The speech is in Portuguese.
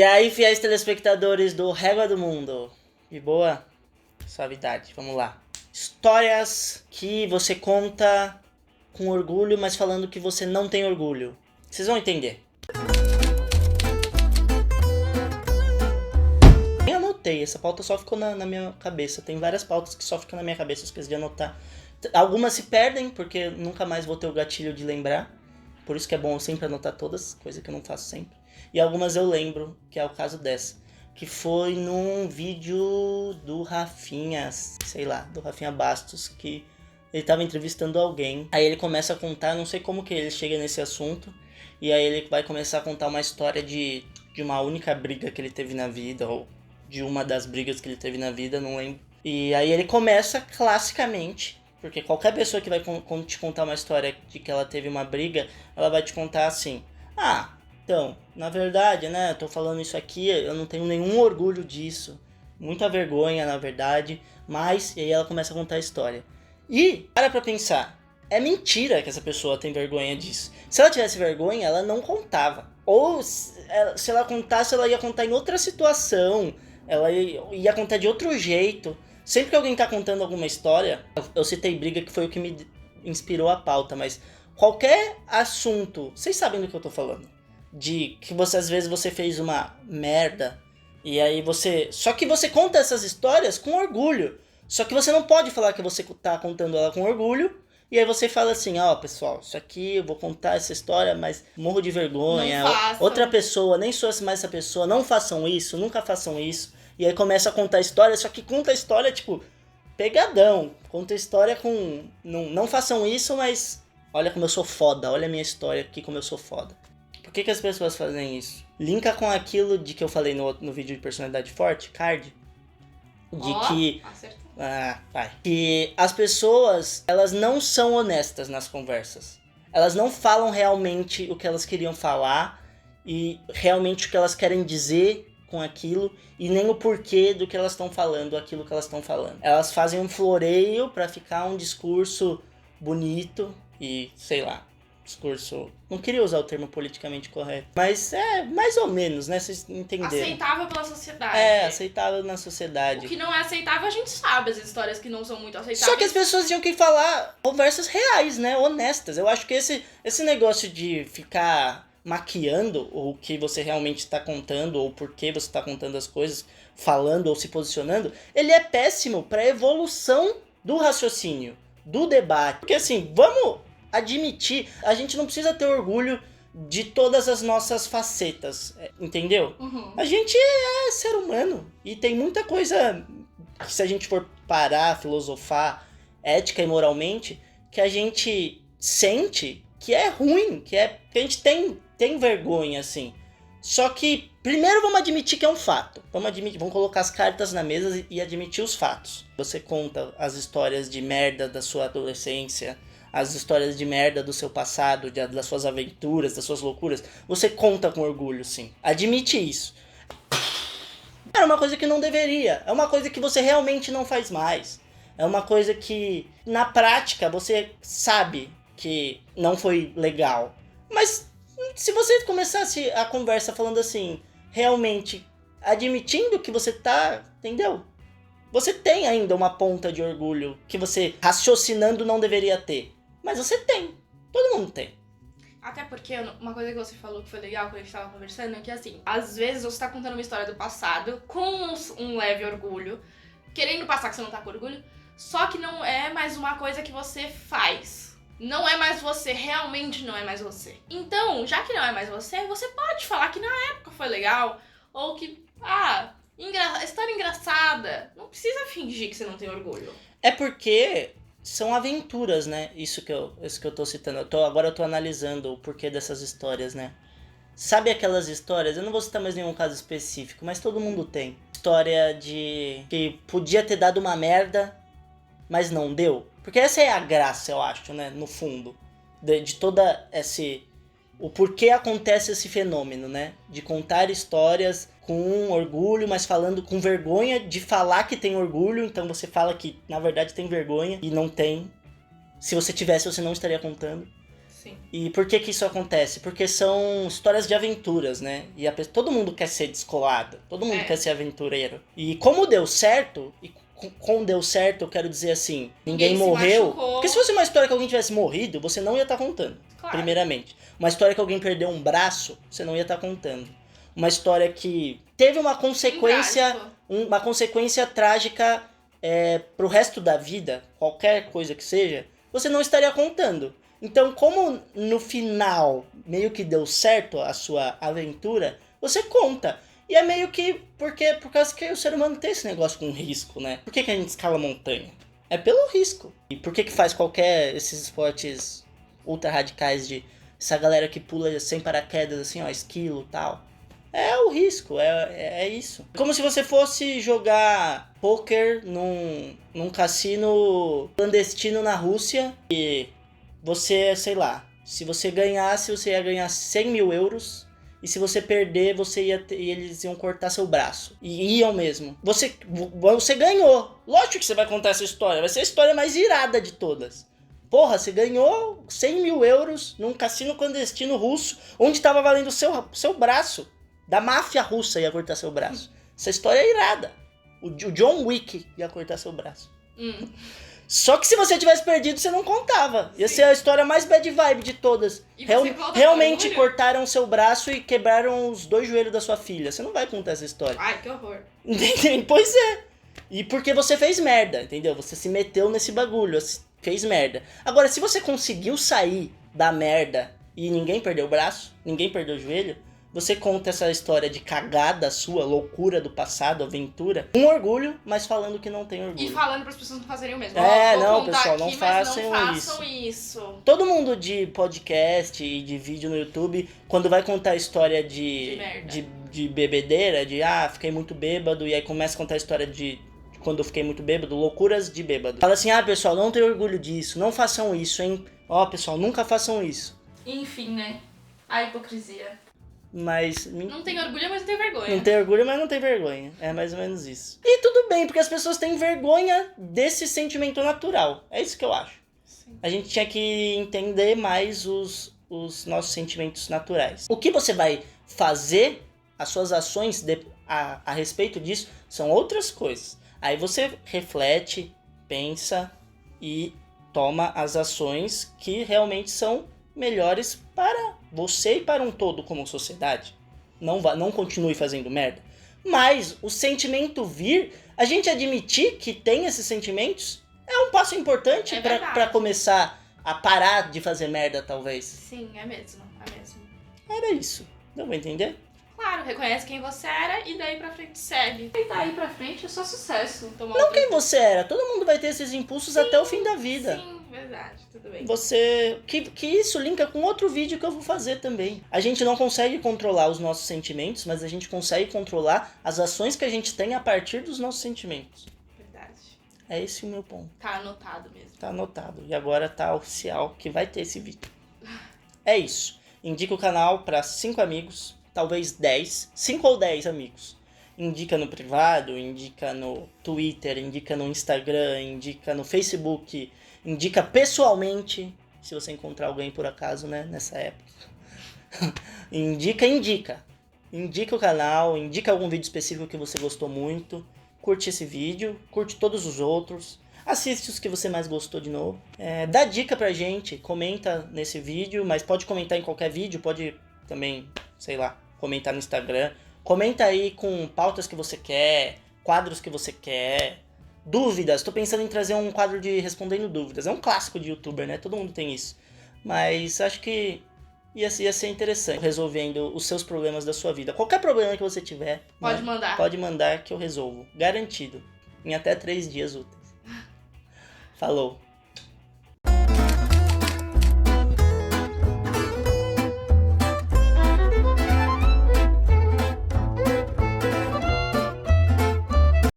E aí, fiéis telespectadores do Régua do Mundo, de boa? Suavidade, vamos lá. Histórias que você conta com orgulho, mas falando que você não tem orgulho. Vocês vão entender. Nem anotei, essa pauta só ficou na minha cabeça. Tem várias pautas que só ficam na minha cabeça, eu esqueci de anotar. Algumas se perdem, porque nunca mais vou ter o gatilho de lembrar. Por isso que é bom eu sempre anotar todas, coisa que eu não faço sempre. E algumas eu lembro, que é o caso dessa. Que foi num vídeo do Rafinha, sei lá, do Rafinha Bastos, que ele tava entrevistando alguém. Aí ele começa a contar, não sei como que ele chega nesse assunto. E aí ele vai começar a contar uma história de uma única briga que ele teve na vida, ou de uma das brigas que ele teve na vida, não lembro. E aí ele começa classicamente, porque qualquer pessoa que vai te contar uma história de que ela teve uma briga, ela vai te contar assim: ah, então, na verdade, né, eu tô falando isso aqui, eu não tenho nenhum orgulho disso, muita vergonha, na verdade, mas... E aí ela começa a contar a história. E, pra pensar, é mentira que essa pessoa tem vergonha disso. Se ela tivesse vergonha, ela não contava. Ou se ela contasse, ela ia contar em outra situação, ela ia contar de outro jeito. Sempre que alguém tá contando alguma história, eu citei briga que foi o que me inspirou a pauta, mas qualquer assunto, vocês sabem do que eu tô falando. De que você, às vezes, você fez uma merda, e aí você... Só que você conta essas histórias com orgulho. Só que você não pode falar que você tá contando ela com orgulho, e aí você fala assim: ó, pessoal, isso aqui eu vou contar essa história, mas morro de vergonha. Outra pessoa, nem sou mais essa pessoa, não façam isso, nunca façam isso. E aí começa a contar a história, só que conta a história, tipo, pegadão. Conta a história com... Não façam isso, mas olha como eu sou foda, olha a minha história aqui como eu sou foda. Por que as pessoas fazem isso? Linka com aquilo de que eu falei no vídeo de personalidade forte, card. De que... Acertou. Que as pessoas, elas não são honestas nas conversas. Elas não falam realmente o que elas queriam falar e realmente o que elas querem dizer com aquilo e nem o porquê do que elas estão falando, aquilo que elas estão falando. Elas fazem um floreio pra ficar um discurso bonito e, sei lá, discurso... Não queria usar o termo politicamente correto, mas é mais ou menos, né? Vocês entenderam. Aceitável pela sociedade. É, aceitável na sociedade. O que não é aceitável, a gente sabe as histórias que não são muito aceitáveis. Só que as pessoas tinham que falar conversas reais, né? Honestas. Eu acho que esse negócio de ficar maquiando o que você realmente está contando ou por que você está contando as coisas, falando ou se posicionando, ele é péssimo para a evolução do raciocínio, do debate. Porque assim, vamos admitir, a gente não precisa ter orgulho de todas as nossas facetas, entendeu? Uhum. A gente é ser humano e tem muita coisa que, se a gente for parar, filosofar, ética e moralmente, que a gente sente que é ruim, que a gente tem vergonha, assim. Só que primeiro vamos admitir que é um fato. Vamos colocar as cartas na mesa e admitir os fatos. Você conta as histórias de merda da sua adolescência, as histórias de merda do seu passado, das suas aventuras, das suas loucuras. Você conta com orgulho, sim. Admite isso. É uma coisa que não deveria. É uma coisa que você realmente não faz mais. É uma coisa que, na prática, você sabe que não foi legal. Mas se você começasse a conversa falando assim, realmente admitindo que você tá, entendeu? Você tem ainda uma ponta de orgulho que você, raciocinando, não deveria ter. Mas você tem. Todo mundo tem. Até porque uma coisa que você falou que foi legal quando a gente tava conversando é que, assim, às vezes você tá contando uma história do passado com um leve orgulho, querendo passar que você não tá com orgulho, só que não é mais uma coisa que você faz. Não é mais você, realmente não é mais você. Então, já que não é mais você, você pode falar que na época foi legal, ou que, história engraçada. Não precisa fingir que você não tem orgulho. É porque são aventuras, né? Isso que eu tô citando. Agora eu tô analisando o porquê dessas histórias, né? Sabe aquelas histórias? Eu não vou citar mais nenhum caso específico, mas todo mundo tem. História de que podia ter dado uma merda, mas não deu. Porque essa é a graça, eu acho, né? No fundo. De toda esse... O porquê acontece esse fenômeno, né? De contar histórias com orgulho, mas falando com vergonha de falar que tem orgulho. Então você fala que, na verdade, tem vergonha e não tem. Se você tivesse, você não estaria contando. Sim. E por que que isso acontece? Porque são histórias de aventuras, né? E todo mundo quer ser descolado, todo mundo quer ser aventureiro. E como deu certo, e com deu certo eu quero dizer assim, ninguém morreu. Machucou. Porque se fosse uma história que alguém tivesse morrido, você não ia estar contando, Claro. primeiramente. Uma história que alguém perdeu um braço, você não ia estar contando. Uma história que teve uma consequência, uma consequência trágica pro resto da vida, qualquer coisa que seja, você não estaria contando. Então, como no final meio que deu certo a sua aventura, você conta. E é meio que por causa que o ser humano tem esse negócio com risco, né? Por que a gente escala montanha? É pelo risco. E por que faz esses esportes ultra radicais de essa galera que pula sem paraquedas, assim, ó, esquilo e tal? É o risco, é isso. Como se você fosse jogar poker num cassino clandestino na Rússia e você, sei lá, se você ganhasse, você ia ganhar 100 mil euros. E se você perder, eles iam cortar seu braço. E iam mesmo. Você ganhou. Lógico que você vai contar essa história. Vai ser a história mais irada de todas. Porra, você ganhou 100 mil euros num cassino clandestino russo, onde estava valendo o seu braço. Da máfia russa ia cortar seu braço. Essa história é irada. O John Wick ia cortar seu braço. Só que se você tivesse perdido, você não contava. Ia ser a história mais bad vibe de todas. Realmente cortaram seu braço e quebraram os 2 joelhos da sua filha. Você não vai contar essa história. Ai, que horror. Pois é. E porque você fez merda, entendeu? Você se meteu nesse bagulho, fez merda. Agora, se você conseguiu sair da merda e ninguém perdeu o braço, ninguém perdeu o joelho, você conta essa história de cagada sua, loucura do passado, aventura, com orgulho, mas falando que não tem orgulho. E falando para as pessoas não fazerem o mesmo. Não, pessoal, não façam isso. Todo mundo de podcast e de vídeo no YouTube, quando vai contar a história de bebedeira, fiquei muito bêbado, e aí começa a contar a história de quando eu fiquei muito bêbado, loucuras de bêbado. Fala assim, pessoal, não tenho orgulho disso, não façam isso, hein? Pessoal, nunca façam isso. Enfim, né? A hipocrisia. Mas... Não tem orgulho, mas não tem vergonha. Não tem orgulho, mas não tem vergonha. É mais ou menos isso. E tudo bem, porque as pessoas têm vergonha desse sentimento natural. É isso que eu acho. Sim. A gente tinha que entender mais os nossos sentimentos naturais. O que você vai fazer, as suas ações a respeito disso, são outras coisas. Aí você reflete, pensa e toma as ações que realmente são melhores para você e para um todo como sociedade. Não continue fazendo merda. Mas o sentimento vir, a gente admitir que tem esses sentimentos, é um passo importante para começar a parar de fazer merda, talvez. Sim, é mesmo. Era isso. Deu pra entender? Claro, reconhece quem você era e daí pra frente segue. E daí pra frente é só sucesso. Não quem você era. Todo mundo vai ter esses impulsos até o fim da vida. Sim, verdade. Tudo bem. Que isso linka com outro vídeo que eu vou fazer também. A gente não consegue controlar os nossos sentimentos, mas a gente consegue controlar as ações que a gente tem a partir dos nossos sentimentos. Verdade. É esse o meu ponto. Tá anotado mesmo. Tá anotado. E agora tá oficial que vai ter esse vídeo. É isso. Indica o canal para 5 amigos, talvez 10. 5 ou 10 amigos. Indica no privado, indica no Twitter, indica no Instagram, indica no Facebook, indica pessoalmente, se você encontrar alguém por acaso, né, nessa época. Indica. Indica o canal, indica algum vídeo específico que você gostou muito. Curte esse vídeo, curte todos os outros. Assiste os que você mais gostou de novo. Dá dica pra gente, comenta nesse vídeo, mas pode comentar em qualquer vídeo, pode também, sei lá, comentar no Instagram. Comenta aí com pautas que você quer, quadros que você quer, dúvidas. Tô pensando em trazer um quadro de respondendo dúvidas. É um clássico de youtuber, né? Todo mundo tem isso. Mas acho que ia ser interessante resolvendo os seus problemas da sua vida. Qualquer problema que você tiver, pode mandar. Pode mandar que eu resolvo. Garantido. Em até 3 dias úteis. Falou.